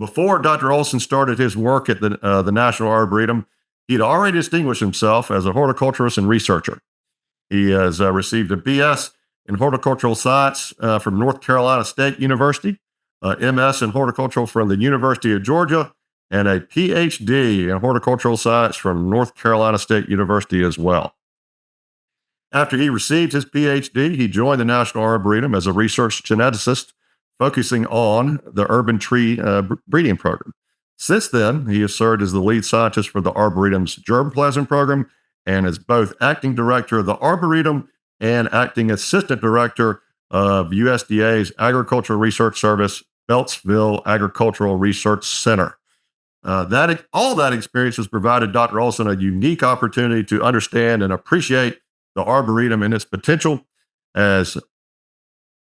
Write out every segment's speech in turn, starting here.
Before Dr. Olsen started his work at the National Arboretum, he'd already distinguished himself as a horticulturist and researcher. He has received a BS in horticultural science from North Carolina State University, MS in horticultural from the University of Georgia, and a PhD in horticultural science from North Carolina State University as well. After he received his PhD, he joined the National Arboretum as a research geneticist, focusing on the urban tree breeding program. Since then, he has served as the lead scientist for the Arboretum's germplasm program and is both acting director of the Arboretum and acting assistant director of USDA's Agricultural Research Service, Beltsville Agricultural Research Center. All that experience has provided Dr. Olsen a unique opportunity to understand and appreciate the Arboretum and its potential as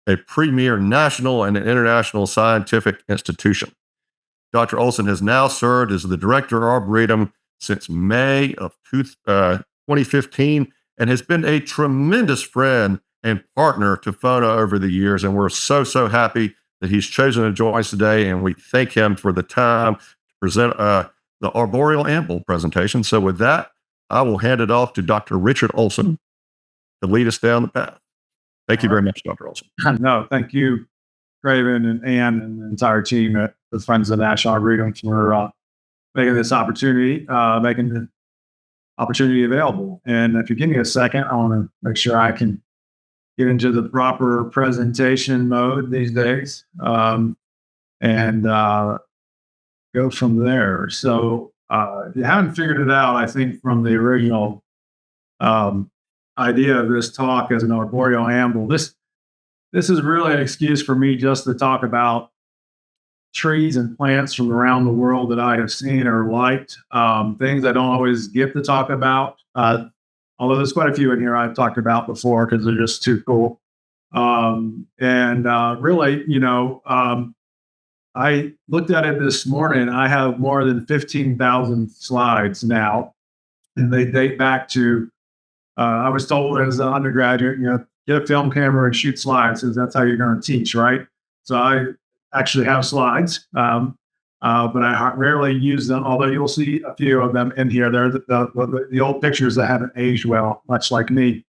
a premier national and international scientific institution. Dr. Olsen has now served as the director of Arboretum since May of 2015 and has been a tremendous friend and partner to FONA over the years. And we're so happy that he's chosen to join us today. And we thank him for the time to present the Arboreal Amble presentation. So with that, I will hand it off to Dr. Richard Olsen to lead us down the path. Thank you very much, Dr. Olsen. No, thank you, Craven and Ann and the entire team at the Friends of the National Arboretum for making the opportunity available. And if you give me a second, I want to make sure I can get into the proper presentation mode these days and go from there. So if you haven't figured it out, I think from the original idea of this talk as an arboreal amble, this is really an excuse for me just to talk about trees and plants from around the world that I have seen or liked, things I don't always get to talk about, although there's quite a few in here I've talked about before because they're just too cool. Really, I looked at it this morning. I have more than 15,000 slides now, and they date back to I was told as an undergraduate, get a film camera and shoot slides because that's how you're going to teach, right? So I actually have slides, but I rarely use them, although you'll see a few of them in here. They're the old pictures that haven't aged well, much like me,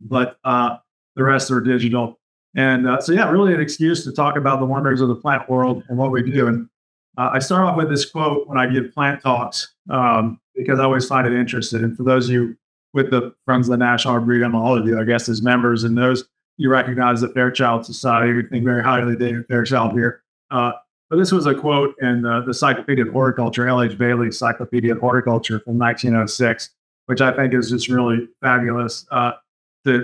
but the rest are digital. And really an excuse to talk about the wonders of the plant world and what we do. And I start off with this quote when I give plant talks because I always find it interesting. And for those of you with the Friends of the National Arboretum, all of you, I guess, as members, and those you recognize the Fairchild Society. We think very highly of David Fairchild here. But this was a quote in the Encyclopedia of Horticulture, L.H. Bailey's Encyclopedia of Horticulture from 1906, which I think is just really fabulous to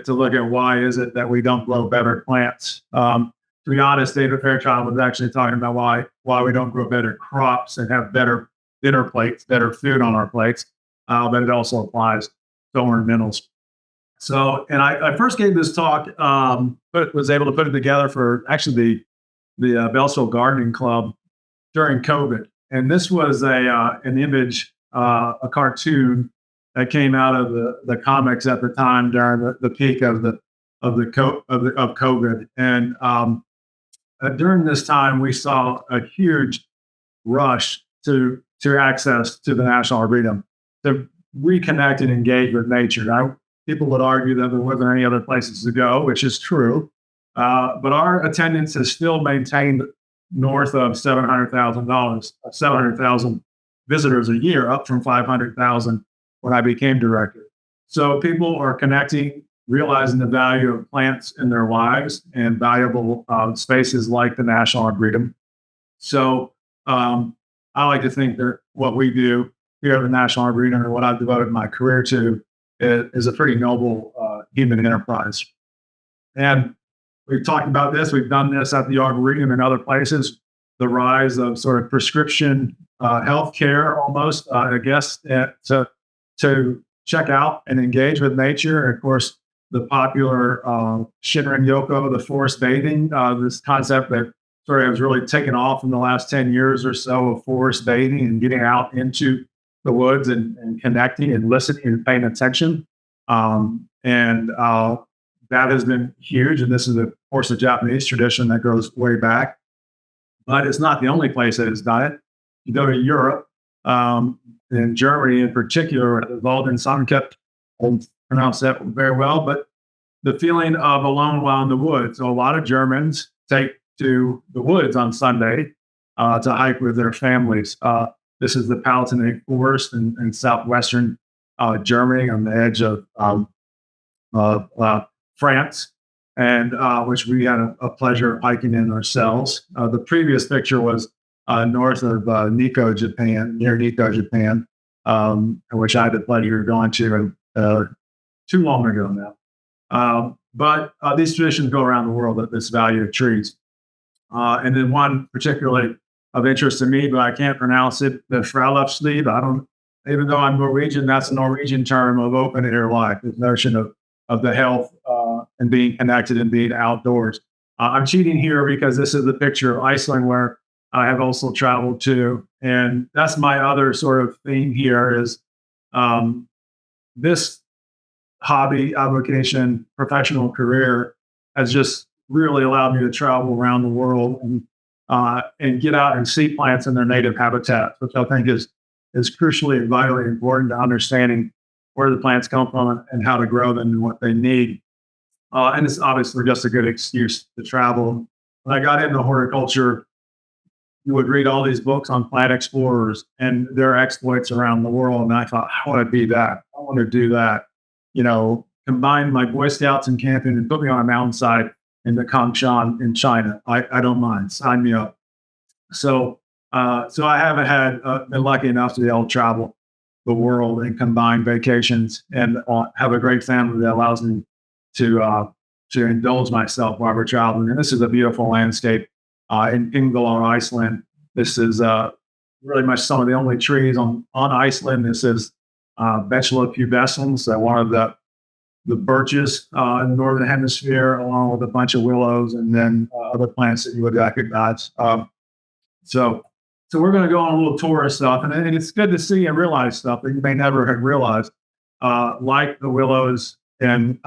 look at why is it that we don't grow better plants. To be honest, David Fairchild was actually talking about why we don't grow better crops and have better dinner plates, better food on our plates, but it also applies to ornamentals. So, and I first gave this talk, but was able to put it together for actually the Beltsville Gardening Club during COVID. And this was an image, a cartoon that came out of the comics at the time during the peak of COVID. And during this time, we saw a huge rush to access to the National Arboretum to reconnect and engage with nature. People would argue that there wasn't any other places to go, which is true. But our attendance is still maintained north of 700,000 visitors a year, up from 500,000 when I became director. So people are connecting, realizing the value of plants in their lives and valuable spaces like the National Arboretum. So I like to think that what we do here at the National Arboretum and what I've devoted my career to is a pretty noble human enterprise. And we've talked about this. We've done this at the Arboretum and other places. The rise of sort of prescription healthcare, almost, I guess, to check out and engage with nature. And of course, the popular Shinrin Yoku, the forest bathing, this concept that sort of has really taken off in the last 10 years or so of forest bathing and getting out into the woods and connecting and listening and paying attention. That has been huge. And this is, of course, a Japanese tradition that goes way back. but it's not the only place that it's done it. You go to Europe, in Germany in particular, the Waldensamkeit, I won't pronounce that very well, but the feeling of alone while in the woods. So a lot of Germans take to the woods on Sunday to hike with their families. This is the Palatinate Forest in southwestern Germany on the edge of France, and which we had a pleasure of hiking in ourselves. The previous picture was north of Nikko, Japan, near Nikko, Japan, which I had the pleasure of going to too long ago now. But these traditions go around the world at this value of trees. And then one particularly of interest to me, but I can't pronounce it, the Fraluftsliv. I don't, even though I'm Norwegian, that's a Norwegian term of open air life, this notion of the health and being connected and being outdoors. I'm cheating here because this is the picture of Iceland where I have also traveled to. And that's my other sort of theme here is this hobby, avocation, professional career has just really allowed me to travel around the world and get out and see plants in their native habitats, which I think is crucially and vitally important to understanding where the plants come from and how to grow them and what they need. And it's obviously just a good excuse to travel. When I got into horticulture, you would read all these books on plant explorers and their exploits around the world. And I thought, I want to be that. I want to do that. You know, combine my Boy Scouts and camping and put me on a mountainside in the Kangshan in China. I don't mind. Sign me up. So I haven't been lucky enough to be able to travel the world and combine vacations and have a great family that allows me to indulge myself while we're traveling. And this is a beautiful landscape in Amble, Iceland. This is really much some of the only trees on Iceland. This is Betula pubescens, one of the birches in the northern hemisphere, along with a bunch of willows and then other plants that you would recognize. So we're going to go on a little tour of stuff, and it's good to see and realize stuff that you may never have realized, like the willows in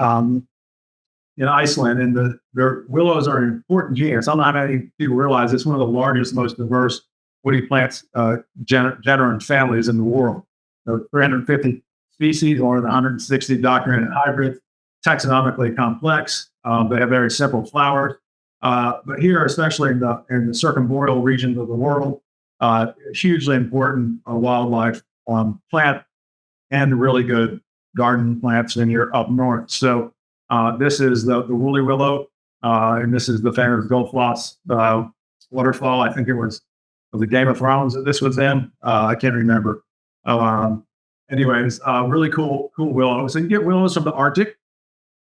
Iceland. And the willows are an important genus. I don't know how many people realize it's one of the largest, most diverse woody plants genera and families in the world. There are 350 species, or the 160 documented hybrids, taxonomically complex. They have very simple flowers. But here, especially in the circumboreal regions of the world, hugely important wildlife plant and really good garden plants when you're up north. So this is the woolly willow, and this is the famous Goldfloss waterfall. I think it was the Game of Thrones that this was in. I can't remember. Anyways, really cool willows. So you get willows from the Arctic,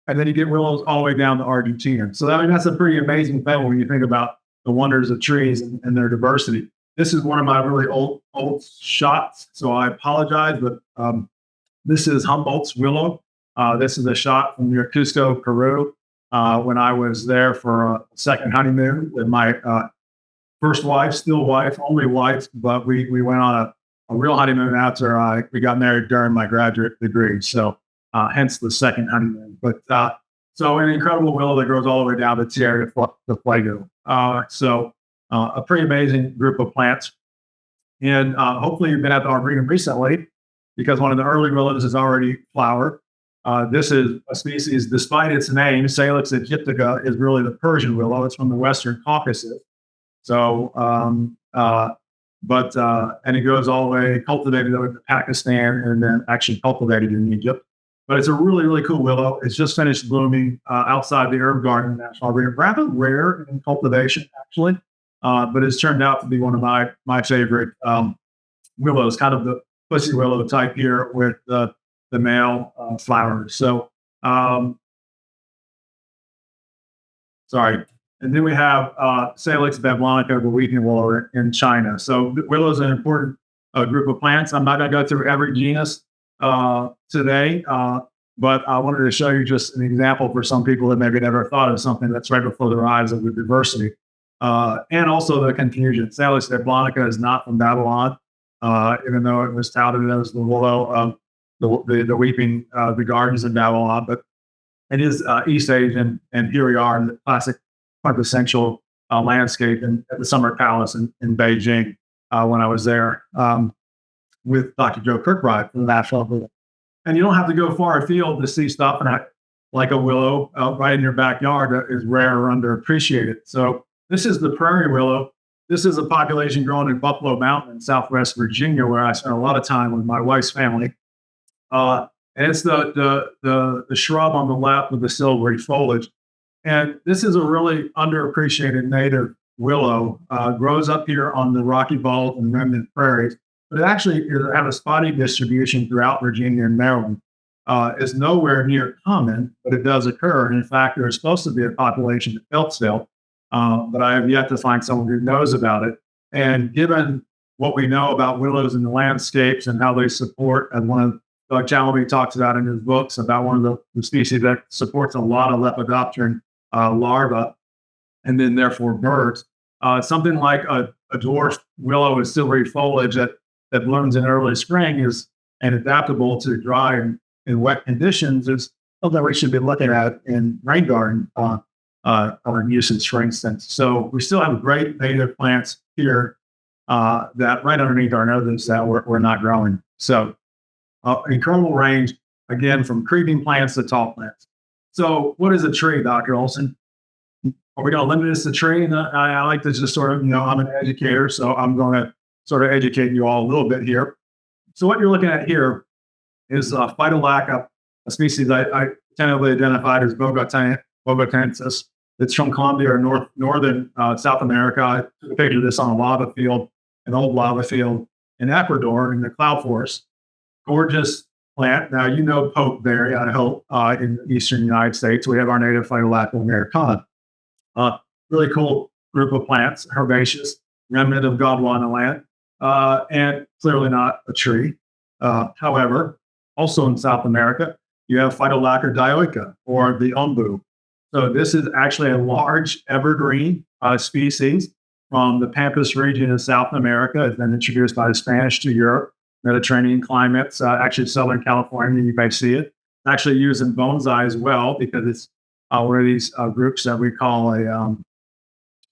and then you get willows all the way down to Argentina. So that's a pretty amazing thing when you think about the wonders of trees and their diversity. This is one of my really old shots, so I apologize, but this is Humboldt's willow. This is a shot from near Cusco, Peru, when I was there for a second honeymoon with my first wife, still wife, only wife, but we went on a real honeymoon after we got married during my graduate degree. So hence the second honeymoon. But so an incredible willow that grows all the way down to Tierra de Fuego. So a pretty amazing group of plants. And hopefully you've been at the Arboretum recently, because one of the early willows has already flowered. This is a species, despite its name, Salix aegyptica, is really the Persian willow. It's from the Western Caucasus. So, and it goes all the way cultivated over to Pakistan and then actually cultivated in Egypt. But it's a really, really cool willow. It's just finished blooming outside the herb garden National Arboretum. Rather rare in cultivation, actually, but it's turned out to be one of my favorite willows, kind of the pussy willow type here with the male flowers. So, sorry. And then we have Salix babylonica, the weeping willow in China. So willow is an important group of plants. I'm not going to go through every genus today, but I wanted to show you just an example for some people that maybe never thought of something that's right before their eyes of the diversity. And also the confusion. Salix babylonica is not from Babylon, even though it was touted as the willow, the weeping, the gardens in Babylon, but it is East Asian, and here we are in the classic quintessential landscape at the Summer Palace in Beijing when I was there with Dr. Joe Kirkbride from the National Arboretum. And you don't have to go far afield to see stuff like a willow right in your backyard that is rare or underappreciated. So this is the prairie willow. This is a population growing in Buffalo Mountain in Southwest Virginia, where I spent a lot of time with my wife's family. And it's the shrub on the left with the silvery foliage. And this is a really underappreciated native willow. Grows up here on the Rocky Bald and remnant prairies, but it actually has a spotty distribution throughout Virginia and Maryland. Is nowhere near common, but it does occur. And in fact, there's supposed to be a population at Beltsville, but I have yet to find someone who knows about it. And given what we know about willows in the landscapes and how they support, and one of Doug Chalmers talks about in his books about one of the species that supports a lot of lepidopteran larvae, and then therefore birds, something like a dwarf willow with silvery foliage that blooms in early spring and adaptable to dry and wet conditions is something we should be looking at in rain garden usage, for instance. So we still have great native plants here that right underneath our noses that we're not growing. So incredible range, again, from creeping plants to tall plants. So what is a tree, Dr. Olsen? Are we going to limit this to tree? And I like to just sort of, I'm an educator, so I'm going to sort of educate you all a little bit here. So what you're looking at here is Phytolacca, a species I tentatively identified as bogotensis. It's from Colombia or northern South America. I pictured this on a lava field, an old lava field in Ecuador in the cloud forest. Gorgeous plant. Now, pokeberry, I hope, in the eastern United States. We have our native Phytolacca americana. Really cool group of plants, herbaceous, remnant of Gondwana land, and clearly not a tree. However, also in South America, you have Phytolacca dioica, or the umbu. So this is actually a large evergreen species from the Pampas region of South America. It's been introduced by the Spanish to Europe, Mediterranean climates, actually Southern California, you may see it. It's actually used in bonsai as well because it's one of these groups that we call a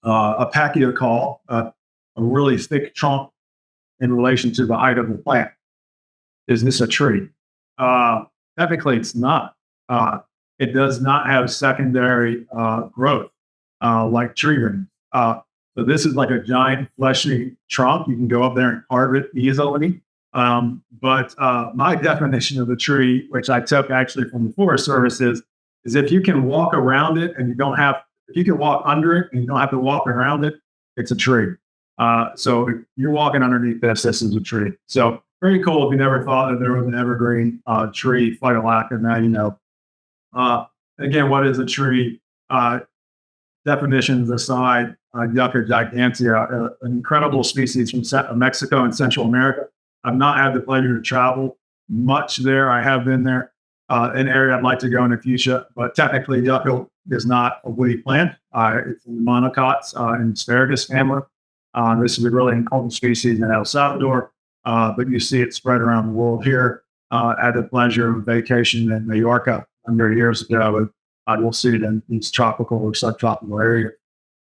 pachyocol, a really thick trunk in relation to the height of the plant. Is this a tree? Technically, it's not. It does not have secondary growth like tree rings. So this is like a giant fleshy trunk. You can go up there and carve it easily. But my definition of a tree, which I took actually from the Forest Service, is if you can walk around it and if you can walk under it and you don't have to walk around it, it's a tree. So if you're walking underneath this is a tree. So very cool if you never thought that there was an evergreen tree, Phytolacca, now you know. Again, what is a tree? Definitions aside, Yucca gigantea, an incredible species from Mexico and Central America. I've not had the pleasure to travel much there. I have been there. An area I'd like to go in the future, but technically yucca is not a woody plant. It's in the monocots and asparagus family. This is a really important species in El Salvador, but you see it spread around the world here. I had the pleasure of vacation in Mallorca 100 years ago. You'll see it in these tropical or subtropical areas.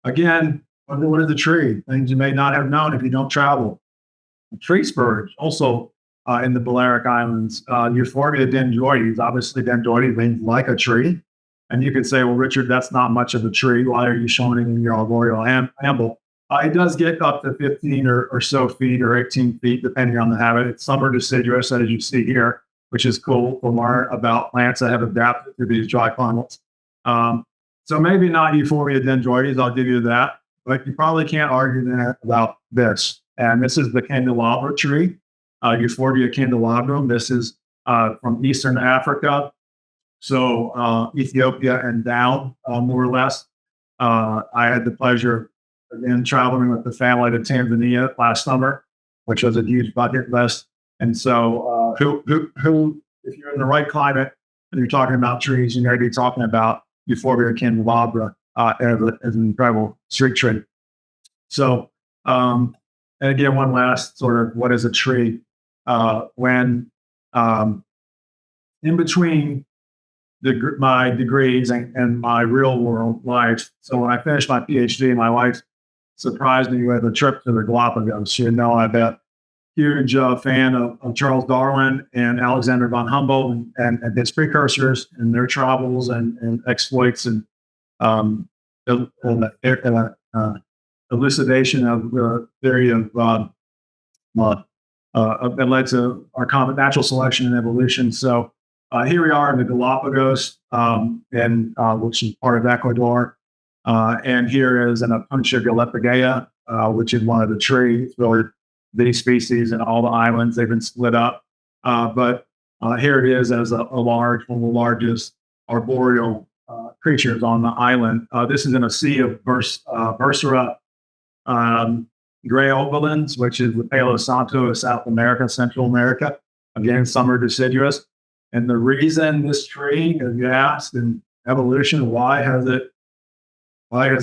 Again, what is a tree? Things you may not have known if you don't travel. A tree spurge, also in the Balearic Islands. Euphorbia dendroides, obviously dendroides means like a tree. And you could say, well, Richard, that's not much of a tree. Why are you showing it in your arboreal amble? It does get up to 15 or so feet or 18 feet, depending on the habit. It's summer deciduous, as you see here, which is cool to learn about plants that have adapted to these dry climates. So maybe not Euphorbia dendroides, I'll give you that, but you probably can't argue that about this. And this is the candelabra tree, Euphorbia candelabrum. This is from Eastern Africa, so Ethiopia and down, more or less. I had the pleasure again traveling with the family to Tanzania last summer, which was a huge bucket list. And so, who, if you're in the right climate and you're talking about trees, you may be talking about Euphorbia candelabra as an incredible street tree. So, and again, one last sort of what is a tree? When in between my degrees and my real world life. So when I finished my PhD, my wife surprised me with a trip to the Galapagos. She had no idea. Huge fan of Charles Darwin and Alexander von Humboldt and his precursors and their travels and exploits and elucidation of the theory of that led to our common natural selection and evolution. So here we are in the Galapagos, which is part of Ecuador. And here is an Apuntia galapagea, which is one of the trees, really the species and all the islands. They've been split up. But here it is as one of the largest arboreal creatures on the island. This is in a sea of Bursera gray opalins, which is the Palo Santo of South America, Central America. Again, some are deciduous. And the reason this tree, if you asked in evolution, why has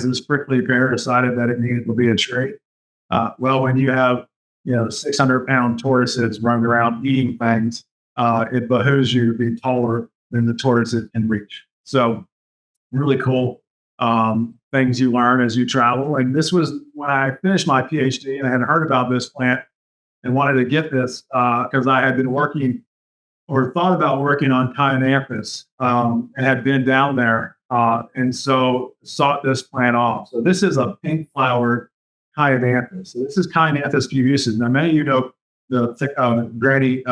this prickly pear decided that it needed to be a tree? Well, when you have 600-pound tortoises running around eating things, it behooves you to be taller than the tortoises can reach. So really cool things you learn as you travel. And this was when I finished my PhD and I had heard about this plant and wanted to get this because I had been working or thought about working on Chionanthus and had been down there. And so sought this plant off. So this is a pink flowered Chionanthus. So this is Chionanthus pubeus. Now, many of you know the granny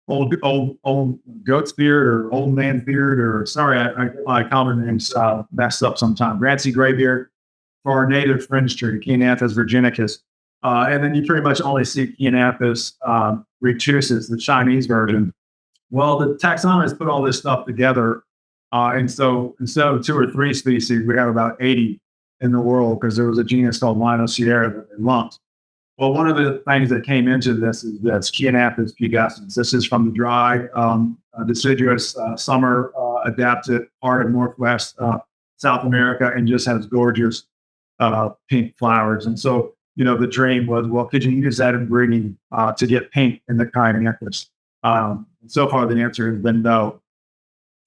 old goat's beard or old man's beard, or sorry, I get my common names messed up sometimes. Grassy graybeard for our native fringe tree, Chionanthus virginicus. And then you pretty much only see Chionanthus retusus, the Chinese version. Well, the taxonomists put all this stuff together. And so instead of 2 or 3 species, we have about 80 in the world because there was a genus called Linocearia that they lumped. Well, one of the things that came into this is that's Chionanthus pubescens. This is from the dry, deciduous, summer adapted part of Northwest South America and just has gorgeous pink flowers. And so, the dream was, well, could you use that ingredient to get pink in the Chionanthus? So far, the answer has been no.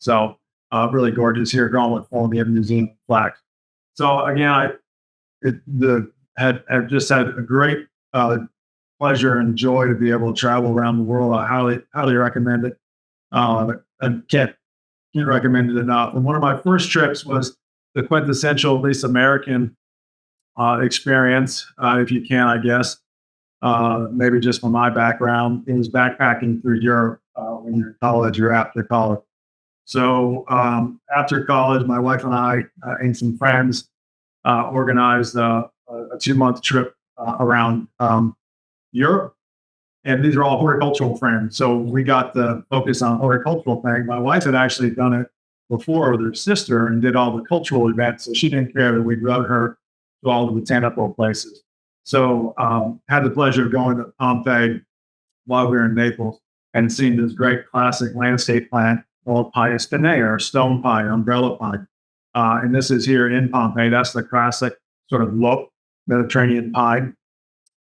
So really gorgeous here, growing with all the New Zealand flax. So again, I've just had a great pleasure and joy to be able to travel around the world. I highly recommend it. And can't recommend it enough. And one of my first trips was the quintessential, at least American experience, if you can, I guess. Maybe just from my background, it was backpacking through Europe when you're in college or after college. So after college, my wife and I and some friends organized a 2-month trip around Europe. And these are all horticultural friends. So we got the focus on horticultural thing. My wife had actually done it before with her sister and did all the cultural events. So she didn't care that we drug her to all the botanical places. So had the pleasure of going to Pompeii while we were in Naples and seeing this great classic landscape plant called Pinus spinea, or stone pine, umbrella pine. And this is here in Pompeii. That's the classic sort of low Mediterranean pine.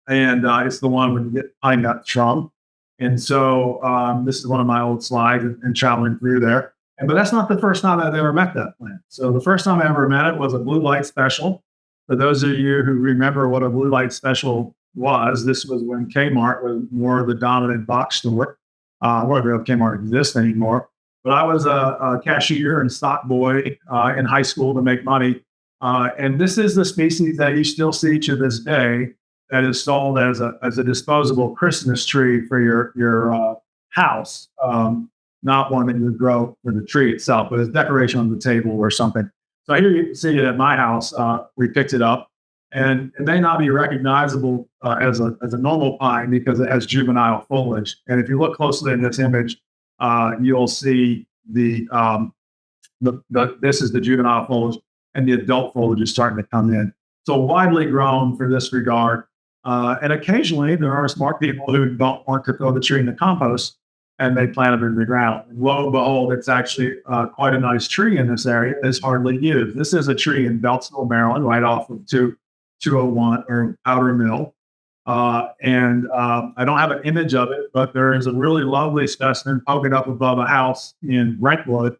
And it's the one when you get pine nuts from. And so this is one of my old slides and traveling through there. But that's not the first time I've ever met that plant. So the first time I ever met it was a blue light special. For those of you who remember what a blue light special was, this was when Kmart was more the dominant box store. Whether Kmart exists anymore. But I was a cashier and stock boy in high school to make money. And this is the species that you still see to this day that is sold as a disposable Christmas tree for your house. Not one that you would grow for the tree itself, but as decoration on the table or something. So here you can see it at my house. We picked it up, and it may not be recognizable as a normal pine because it has juvenile foliage. And if you look closely in this image, you'll see this is the juvenile foliage, and the adult foliage is starting to come in. So widely grown for this regard. And occasionally there are smart people who don't want to throw the tree in the compost, and they plant it in the ground. And lo and behold, it's actually quite a nice tree in this area. It's hardly used. This is a tree in Beltsville, Maryland, right off of 201 or Powder Mill. I don't have an image of it, but there is a really lovely specimen poking up above a house in Brentwood,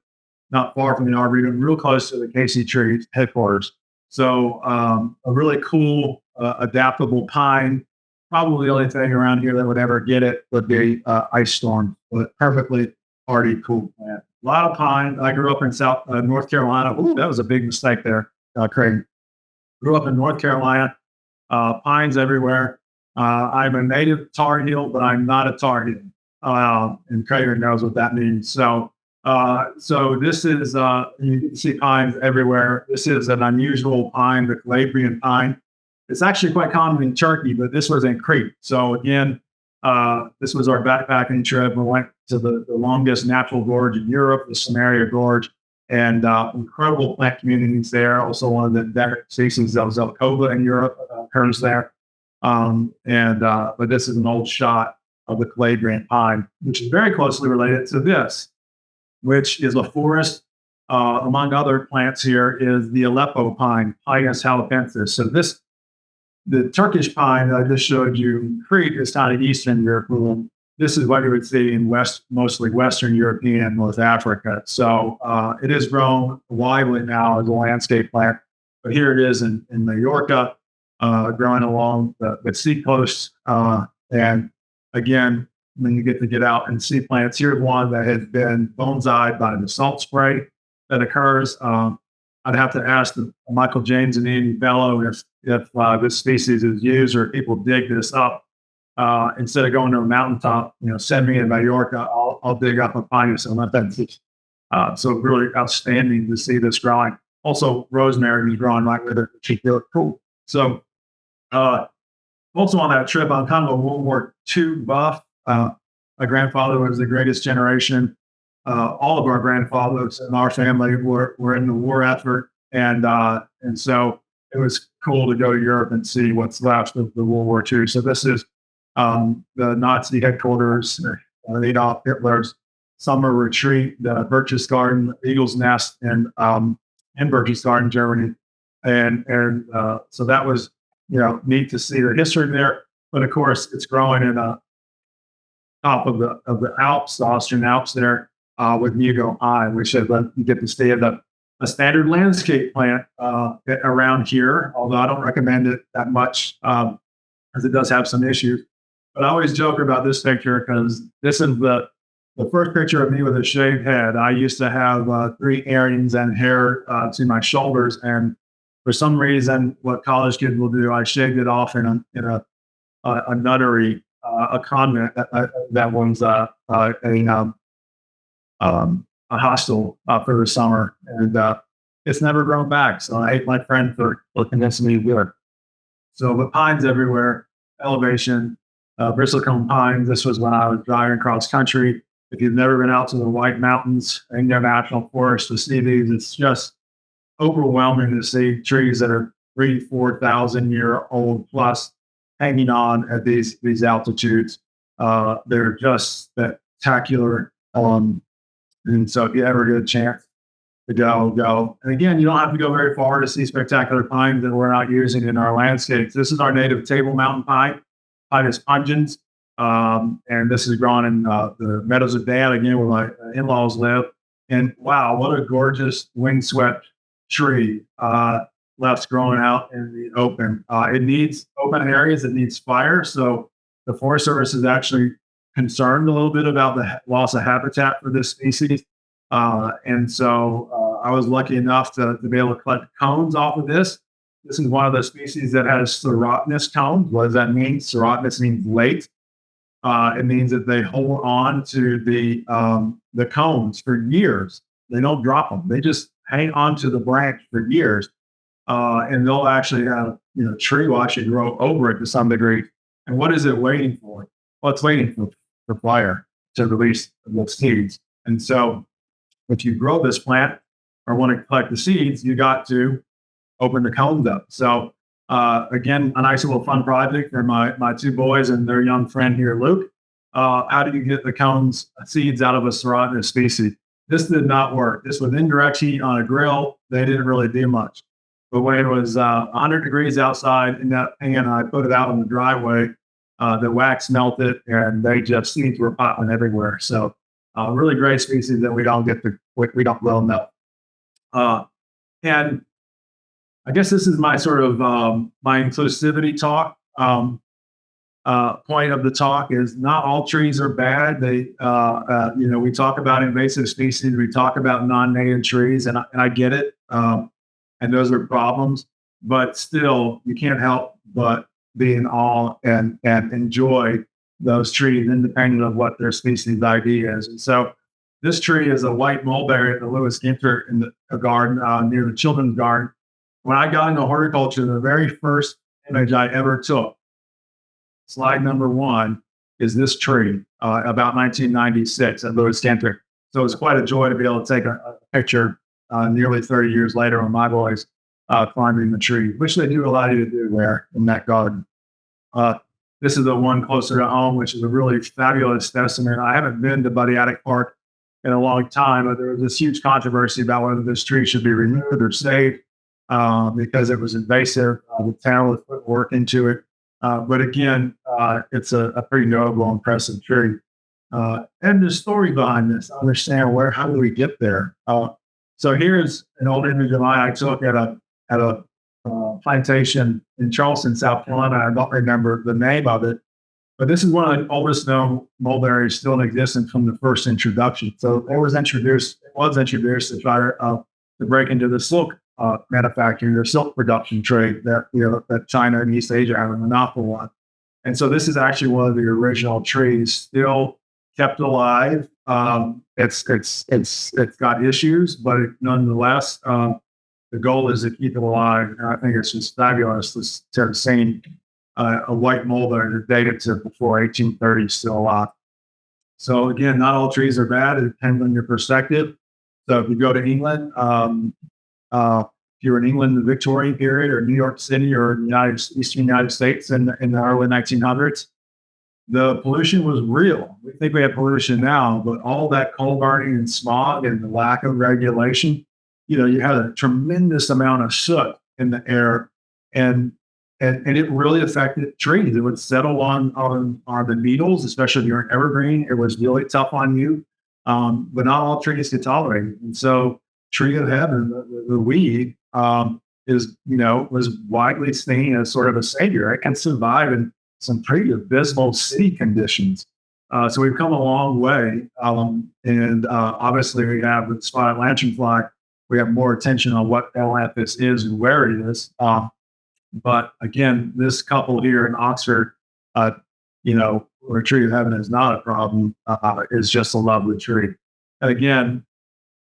not far from the Arboretum, real close to the Casey Tree headquarters. So a really cool, adaptable pine. Probably the only thing around here that would ever get it would be ice storm, but perfectly hardy, cool plant. A lot of pine. I grew up in South North Carolina. Ooh, that was a big mistake there, Craig. Grew up in North Carolina. Pines everywhere. I'm a native Tar Heel, but I'm not a Tar Heel. And Craig knows what that means. So this is, you can see pines everywhere. This is an unusual pine, the Calabrian pine. It's actually quite common in Turkey, but this was in Crete. So again, this was our backpacking trip. We went to the longest natural gorge in Europe, the Samaria Gorge, and incredible plant communities there. Also one of the endemic species of Zelkova in Europe occurs there. But this is an old shot of the Calabrian pine, which is very closely related to this, which is a forest. Among other plants here is the Aleppo pine, Pinus halepensis. So the Turkish pine that I just showed you in Crete is kind of Eastern European. This is what you would see in mostly Western European and North Africa. So it is grown widely now as a landscape plant, but here it is in Majorca, growing along the seacoast. And again, when you get out and see plants, here's one that has been bonsai'd by the salt spray that occurs. I'd have to ask Michael James and Andy Bello if this species is used or people dig this up. Instead of going to a mountaintop, send me in Mallorca, I'll dig up a pinus and let that teach. So really outstanding to see this growing. Also, rosemary is growing right with it, which is really cool. So also on that trip, I'm kind of a World War II buff. My grandfather was the greatest generation. All of our grandfathers in our family were in the war effort, and so it was cool to go to Europe and see what's left of the World War II. So this is the Nazi headquarters, Adolf Hitler's summer retreat, the Berchtesgaden Eagle's Nest in Berchtesgaden, Germany, and so that was neat to see the history there. But of course, it's growing in top of the Alps, the Austrian Alps there. With Mugo I, which you get to stay at a standard landscape plant around here, although I don't recommend it that much because it does have some issues. But I always joke about this picture because this is the first picture of me with a shaved head. I used to have 3 earrings and hair to my shoulders, and for some reason, what college kids will do, I shaved it off in a nunnery, a convent that was a hostel for the summer, and it's never grown back. So I hate my friend for convincing me to do it. So, but pines everywhere, elevation, bristlecone pines. This was when I was driving cross country. If you've never been out to the White Mountains in their national forest to see these, it's just overwhelming to see trees that are 3,000-4,000 year old plus hanging on at these altitudes. They're just spectacular. And so if you ever get a chance to go. And again, you don't have to go very far to see spectacular pines that we're not using in our landscapes. This is our native Table Mountain pine, Pinus pungens. And this is grown in the meadows of Dan, again, where my in-laws live. And wow, what a gorgeous windswept tree left growing out in the open. It needs open areas, it needs fire. So the Forest Service is actually concerned a little bit about the loss of habitat for this species. And so I was lucky enough to be able to collect cones off of this. This is one of the species that has serotinous cones. What does that mean? Serotinous means late. It means that they hold on to the cones for years. They don't drop them. They just hang on to the branch for years. And they'll actually have tree watch and grow over it to some degree. And what is it waiting for? Well, it's waiting for fire to release the seeds. And so if you grow this plant or want to collect the seeds, you got to open the cones up. So again, a nice little fun project for my 2 boys and their young friend here, Luke. How do you get the seeds out of a serotinous species? This did not work. This was indirect heat on a grill. They didn't really do much. But when it was 100 degrees outside in that pan, I put it out on the driveway. The wax melted, and they just seeds were popping everywhere. So, really great species that we don't well know. And I guess this is my sort of my inclusivity talk. Point of the talk is not all trees are bad. We talk about invasive species, we talk about non-native trees, and I get it. And those are problems, but still, you can't help but be in awe and enjoy those trees, independent of what their species ID is. And so, this tree is a white mulberry at the Lewis Ginter in the garden near the children's garden. When I got into horticulture, the very first image I ever took, slide number 1, is this tree, about 1996 at Lewis Ginter. So it's quite a joy to be able to take a picture nearly 30 years later when my boys climbing the tree, which they do allow you to do there in that garden. This is the one closer to home, which is a really fabulous specimen. I haven't been to Botanical Park in a long time, but there was this huge controversy about whether this tree should be removed or saved because it was invasive. The town was putting work into it. But again, it's a pretty notable, impressive tree. And the story behind this, understand how do we get there? So here's an old image of mine I took at a plantation in Charleston, South Carolina. I don't remember the name of it, but this is one of the oldest known mulberries still in existence from the first introduction. So it was introduced to try to break into the silk manufacturing or silk production trade that China and East Asia have a monopoly on. And so this is actually one of the original trees still kept alive. It's got issues, but nonetheless, the goal is to keep it alive. And I think it's just fabulous to have seen a white mulberry that dated to before 1830 still alive. So again, not all trees are bad. It depends on your perspective. So if you go to England, if you're in England in the Victorian period, or New York City, or Eastern United States in the early 1900s, the pollution was real. We think we have pollution now, but all that coal burning and smog and the lack of regulation, you had a tremendous amount of soot in the air, and it really affected trees. It would settle on the needles, especially if you're an evergreen. It was really tough on you, but not all trees could tolerate it. And so, tree of heaven, the weed, was widely seen as sort of a savior. It can survive in some pretty abysmal city conditions. So we've come a long way. And obviously, we have with spotted lanternfly, we have more attention on what Ailanthus is and where it is. But again, this couple here in Oxford, where tree of heaven is not a problem, is just a lovely tree. And again,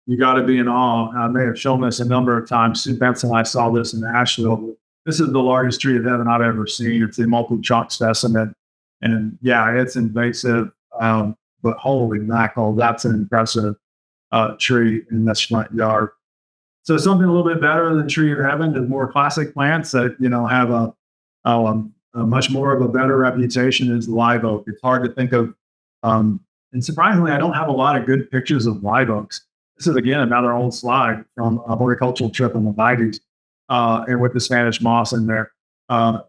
you got to be in awe. I may have shown this a number of times. Sue Benson and I saw this in Asheville. This is the largest tree of heaven I've ever seen. It's a multi-trunk specimen. And yeah, it's invasive, but holy mackerel, that's an impressive tree in this front yard. So something a little bit better than tree of heaven is more classic plants that, have a much more of a better reputation is live oak. It's hard to think of. And surprisingly, I don't have a lot of good pictures of live oaks. This is, again, another old slide from a horticultural trip in the 90s, and with the Spanish moss in there.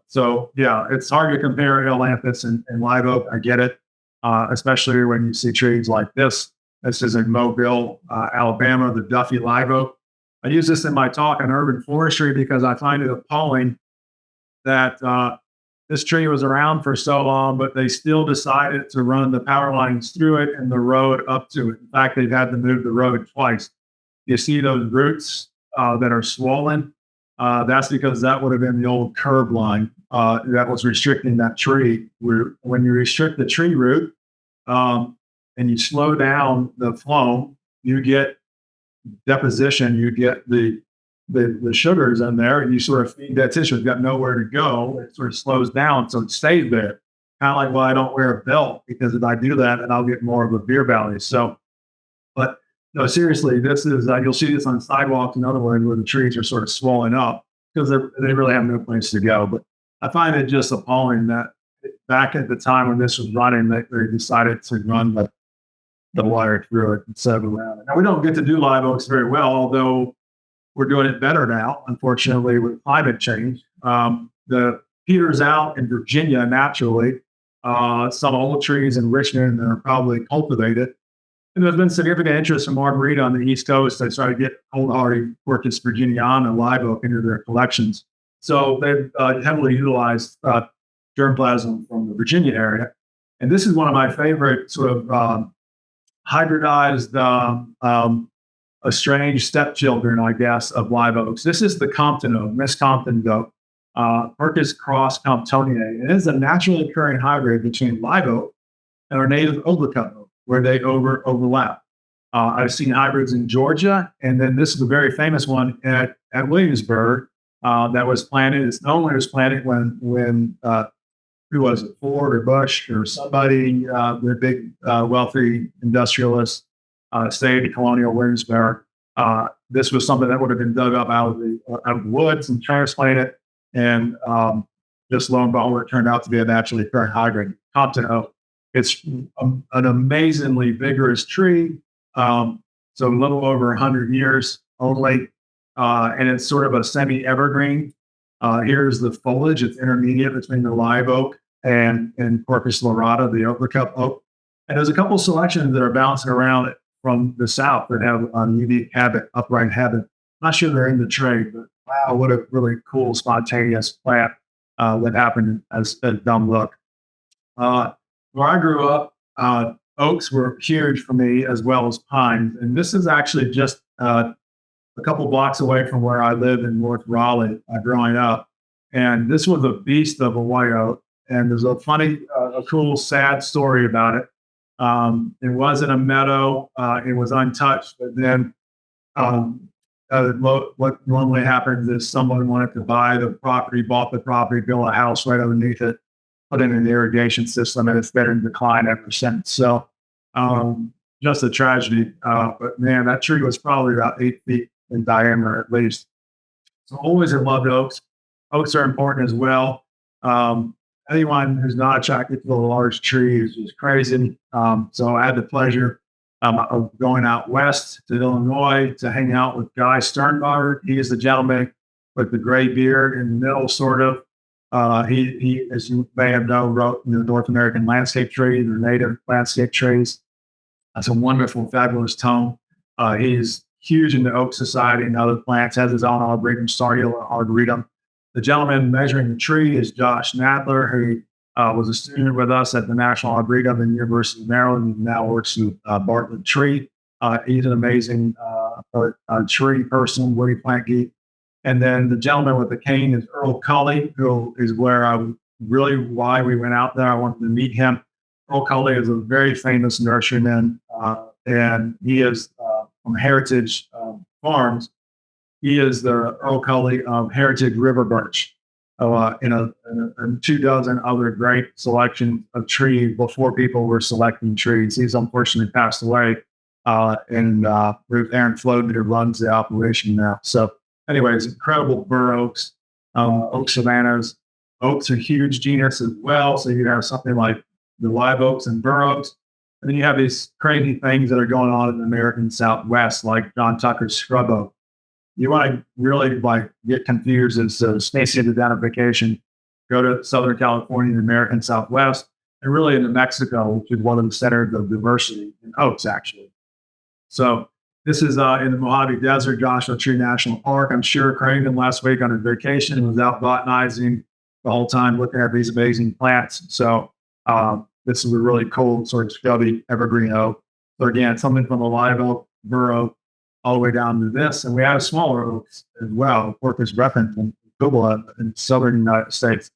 So, yeah, it's hard to compare Ailanthus and live oak. I get it, especially when you see trees like this. This is in Mobile, Alabama, the Duffy live oak. I use this in my talk on urban forestry because I find it appalling that this tree was around for so long, but they still decided to run the power lines through it and the road up to it. In fact, they've had to move the road twice. You see those roots that are swollen? That's because that would have been the old curb line that was restricting that tree root. When you restrict the tree root and you slow down the flow, you get deposition, you get the sugars in there, and you sort of feed that tissue. It's got nowhere to go. It sort of slows down, so it stays there. Kind of like, well, I don't wear a belt because if I do that, then I'll get more of a beer belly. So, but no, seriously, this is you'll see this on sidewalks and other ones where the trees are sort of swollen up because they really have no place to go. But I find it just appalling that back at the time when this was running, they decided to run the wire through it instead of around it. Now, we don't get to do live oaks very well, although we're doing it better now, unfortunately, with climate change. The peters out in Virginia naturally. Some old trees in Richmond that are probably cultivated. And there's been significant interest from Arboretum on the East Coast. They started to get old hardy Quercus virginiana live oak into their collections. So they've heavily utilized germplasm from the Virginia area. And this is one of my favorite sort of hybridized, estranged stepchildren, I guess, of live oaks. This is the Compton oak, Miss Compton oak, Quercus cross Comptoniae. It is a naturally occurring hybrid between live oak and our native overcut oak, where they overlap. I've seen hybrids in Georgia, and then this is a very famous one at Williamsburg that was planted. It's known when it was planted when who was it, Ford or Bush or somebody, the big wealthy industrialist, stayed at Colonial Williamsburg. This was something that would have been dug up out of the woods and transplanted, and just lo and behold, it turned out to be a naturally occurring hybrid, Compton oak. It's an amazingly vigorous tree, so a little over 100 years only, and it's sort of a semi-evergreen. Here's the foliage. It's intermediate between the live oak and Quercus lyrata, the overcup oak. And there's a couple selections that are bouncing around it from the south that have a unique habit, upright habit. Not sure they're in the trade, but wow, what a really cool, spontaneous plant that happened as a dumb look. Where I grew up, oaks were huge for me as well as pines. And this is actually just a couple blocks away from where I lived in North Raleigh growing up. And this was a beast of a white oak. And there's a funny, a cool, sad story about it. It wasn't a meadow. It was untouched. But then what normally happens is someone wanted to buy the property, bought the property, built a house right underneath it, put in an irrigation system, and it's been in decline ever since. So just a tragedy. But man, that tree was probably about 8 feet in diameter at least. So always have loved oaks. Oaks are important as well. Anyone who's not attracted to a large tree is just crazy. So I had the pleasure of going out west to Illinois to hang out with Guy Sternbarger. He is the gentleman with the gray beard in the middle, sort of. He, as you may have known, wrote the North American landscape trees or native landscape trees. That's a wonderful, fabulous tome. He's huge into Oak Society and other plants, has his own arboretum, Arboretum. The gentleman measuring the tree is Josh Nadler, who was a student with us at the National Arboretum in the University of Maryland and now works with Bartlett Tree. He's an amazing tree person, woody plant geek. And then the gentleman with the cane is Earl Culley, who is where why we went out there. I wanted to meet him. Earl Culley is a very famous nurseryman, and he is from Heritage Farms. He is the Earl Culley of Heritage River Birch, in 24 other great selections of trees before people were selecting trees. He's unfortunately passed away, and Ruth Aaron Floden, who runs the operation now. So anyways, incredible bur oaks, oak savannas. Oaks are huge genus as well. So you have something like the live oaks and bur oaks. And then you have these crazy things that are going on in the American Southwest, like John Tucker's scrub oak. You want to really get confused as species identification, go to Southern California, the American Southwest, and really into Mexico, which is one of the centers of diversity in oaks, actually. So this is in the Mojave Desert, Joshua Tree National Park. I'm sure Craven last week on his vacation was out botanizing the whole time, looking at these amazing plants. So this is a really cool sort of scrubby evergreen oak. So again, something from the live oak, bur oak, all the way down to this. And we have smaller oaks as well, Quercus reference and Kubla in southern United States.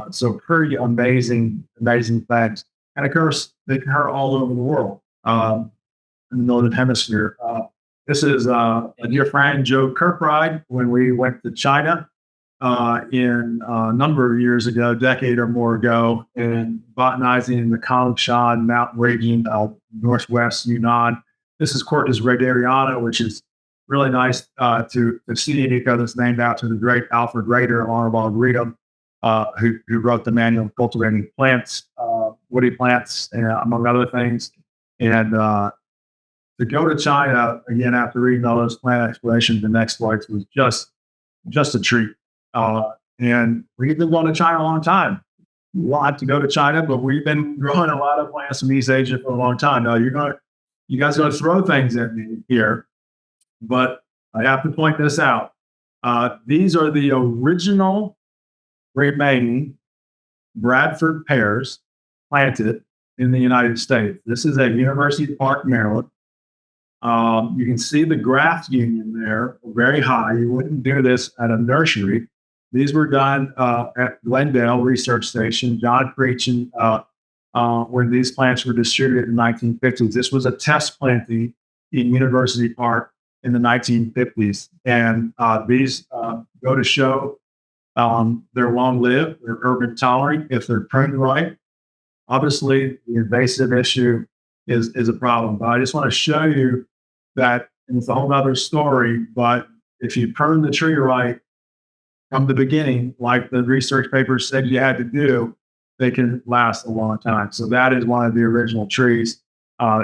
So pretty amazing things. And of course, they occur all over the world in the Northern Hemisphere. This is a dear friend, Joe Kirkbride, when we went to China in a number of years ago, a decade or more ago, and botanizing in the Kangshan mountain region of northwest Yunnan. This is Quercus radariana, which is really nice to see because it's named after the great Alfred Rader of Arboreal, who wrote the manual of cultivating plants, woody plants, among other things. And to go to China again after reading all those plant explorations and exploits was just a treat. And we've been going to China a long time. We want to go to China, but we've been growing a lot of plants from East Asia for a long time. Now you guys are going to throw things at me here, but I have to point this out. These are the original remaining Bradford pears planted in the United States. This is at University Park, Maryland. You can see the graft union there, very high. You wouldn't do this at a nursery. These were done at Glendale Research Station, John Creechan, when these plants were distributed in the 1950s. This was a test planting in University Park in the 1950s. And these go to show they're long-lived, they're urban tolerant if they're pruned right. Obviously, the invasive issue is a problem. But I just want to show you that, and it's a whole other story, but if you prune the tree right from the beginning, like the research papers said you had to do, they can last a long time. So that is one of the original trees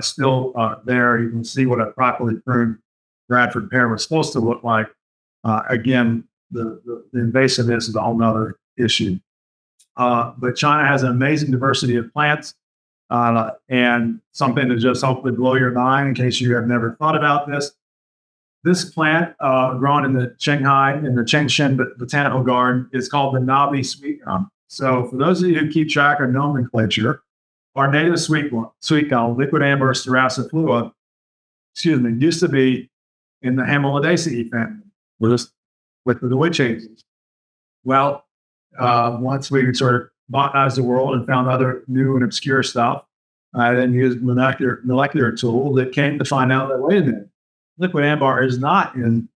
still there. You can see what a properly pruned Bradford pear was supposed to look like. Again, the invasiveness is a whole other issue. But China has an amazing diversity of plants, and something to just hopefully blow your mind in case you have never thought about this. This plant, grown in the Shanghai, in the Chengshen Botanical Garden, is called the Nabi sweet gum. So for those of you who keep track of nomenclature, our native sweet gum, liquid amber cerasiflua, used to be in the Amylidaceae family with the witch hazels. Well, once we sort of botanized the world and found other new and obscure stuff, I then used molecular tools that came to find out that, wait a minute, liquid amber is not in,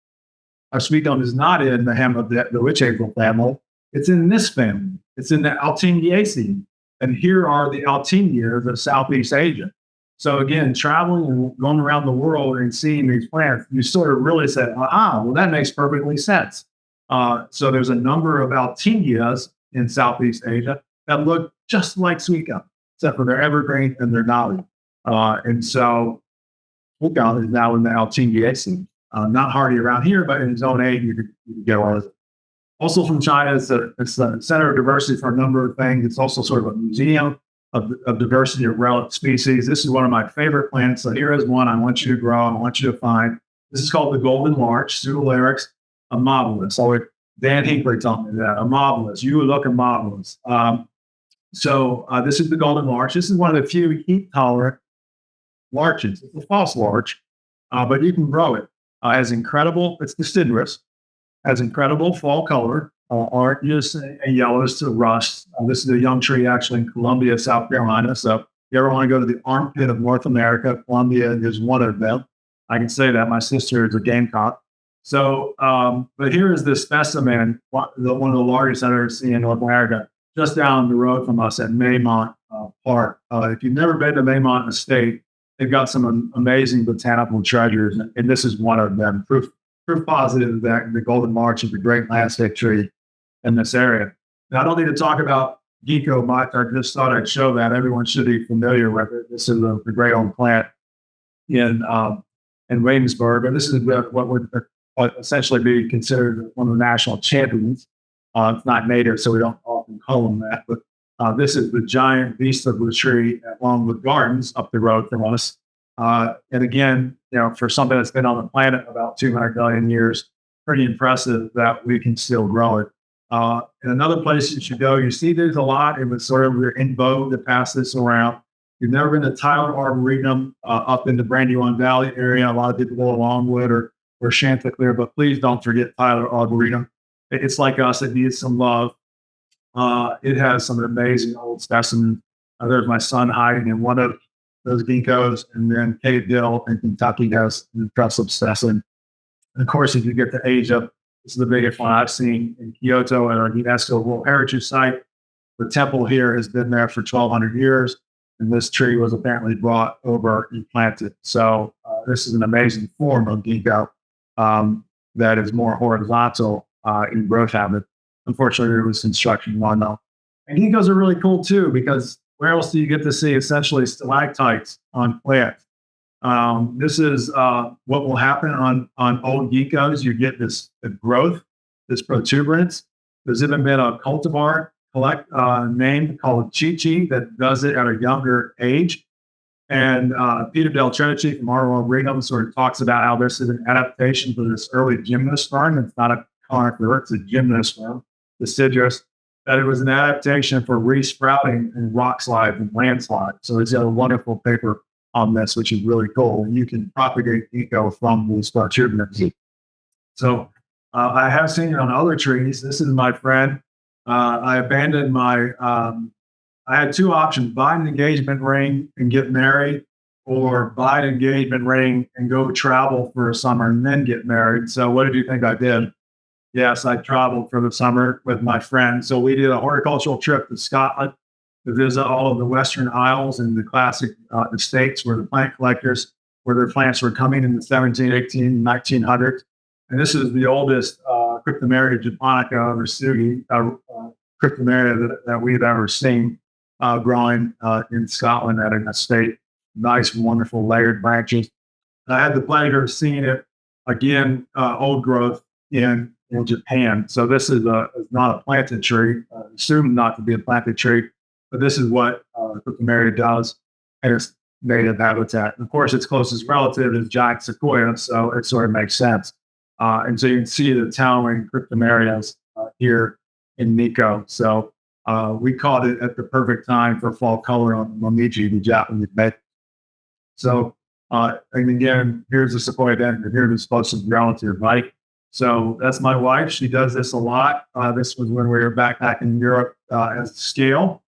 our sweet gum is not in the witch hazel family. It's in this family. It's in the Altingiaceae. And here are the Altingias of Southeast Asia. So again, traveling and going around the world and seeing these plants, you sort of really said, well, that makes perfectly sense. So there's a number of Altingias in Southeast Asia that look just like sweet gum, except for they're evergreen and they're knotty. And so sweet gum is now in the Altingiaceae. Not hardy around here, but in its own age, you could get all of it. Also from China, it's a center of diversity for a number of things. It's also sort of a museum of diversity of relic species. This is one of my favorite plants. So here is one I want you to grow. I want you to find. This is called the golden larch, Pseudolarix amabilis. So Dan Hinckley taught me that. Amabilis. You look amabilis. So this is the golden larch. This is one of the few heat-tolerant larches. It's a false larch, but you can grow it. Has incredible, it's deciduous, has incredible fall color, oranges and yellows to rust. This is a young tree actually in Columbia, South Carolina. So if you ever want to go to the armpit of North America, Columbia is one of them. I can say that. My sister is a Gamecock. So, but here is this specimen, one of the largest I've ever seen in North America, just down the road from us at Maymont Park. If you've never been to Maymont Estate, they've got some amazing botanical treasures, and this is one of them. Proof positive that the golden larch is a great landscape tree in this area. Now, I don't need to talk about ginkgo much. I just thought I'd show that. Everyone should be familiar with it. This is a great old plant in Regensburg, and this is what would essentially be considered one of the national champions. It's not native, so we don't often call them that, but this is the giant beast of the tree along with gardens up the road from us. And again, for something that's been on the planet about 200 million years, pretty impressive that we can still grow it. And another place you should go, you see there's a lot. It was sort of in vogue to pass this around. You've never been to Tyler Arboretum up in the Brandywine Valley area. A lot of people go to Longwood or Chanticleer, but please don't forget Tyler Arboretum. It's like us. It needs some love. It has some amazing old specimens. There's my son hiding in one of those ginkgos, and then Cave Dill in Kentucky has an impressive specimen. And of course, if you get to Asia, this is the biggest one I've seen in Kyoto at our UNESCO World Heritage Site. The temple here has been there for 1,200 years, and this tree was apparently brought over and planted. So this is an amazing form of ginkgo that is more horizontal in growth habit. Unfortunately, there was construction going on. And ginkgos are really cool too, because where else do you get to see essentially stalactites on plants? This is what will happen on old geckos. You get this growth, this protuberance. There's even been a cultivar name called Chi-Chi that does it at a younger age. And Peter Del Tredici from Arboreal sort of talks about how this is an adaptation for this early gymnosperm. It's not a conifer, it's a gymnosperm, deciduous. That it was an adaptation for resprouting in rock slides and landslides. So it's a wonderful paper on this, which is really cool. And you can propagate gecko from these protuberance. So I have seen it on other trees. This is my friend. I abandoned my I had two options: buy an engagement ring and get married, or buy an engagement ring and go travel for a summer and then get married. So what did you think I did? Yes, I traveled for the summer with my friend. So we did a horticultural trip to Scotland to visit all of the Western Isles and the classic estates where the plant collectors, where their plants were coming in the 17, 18, 1900s. And this is the oldest Cryptomeria japonica or Sugi Cryptomeria that we've ever seen. Growing in Scotland at an estate, nice, wonderful layered branches. I had the pleasure of seeing it again, old growth in Japan. So this is not a planted tree, assumed not to be a planted tree, but this is what Cryptomeria does in its native habitat. And of course, its closest relative is giant sequoia, so it sort of makes sense. And so you can see the towering Cryptomerias here in Nikko. So we caught it at the perfect time for fall color on Momiji, the Japanese bed. So, and again, here's the sequoia dendron. Here's the closest relative, right? So that's my wife. She does this a lot. This was when we were backpacking in Europe as scale.